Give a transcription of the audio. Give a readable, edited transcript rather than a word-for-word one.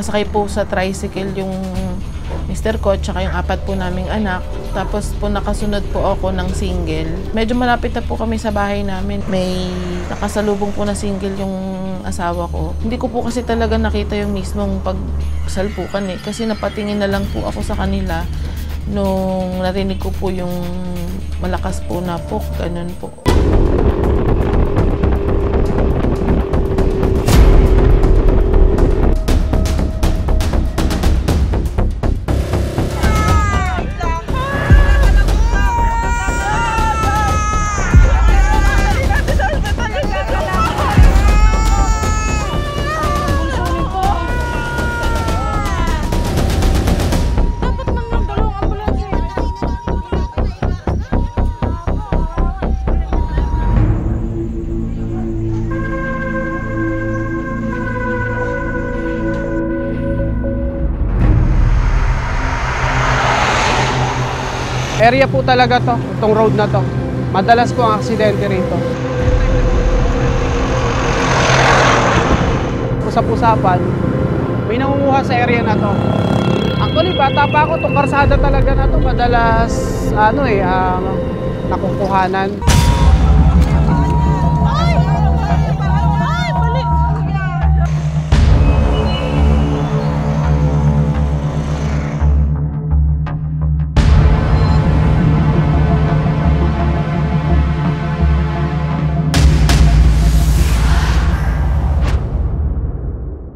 nakasakay po sa tricycle yung mister ko tsaka yung 4 po naming anak. Tapos po nakasunod po ako ng single. Medyo malapit na po kami sa bahay namin. May nakasalubong po na single yung asawa ko. Hindi ko po kasi talaga nakita yung mismong pagsalpukan eh. Kasi napatingin na lang po ako sa kanila nung narinig ko po yung malakas po na pok, ganun po. Area po talaga to, itong road na to. Madalas po ang aksidente rito. Usap-usapan, may nangunguha sa area na to. Actually, bata pa ako, itong karsada talaga na to. Madalas, nakukuhanan.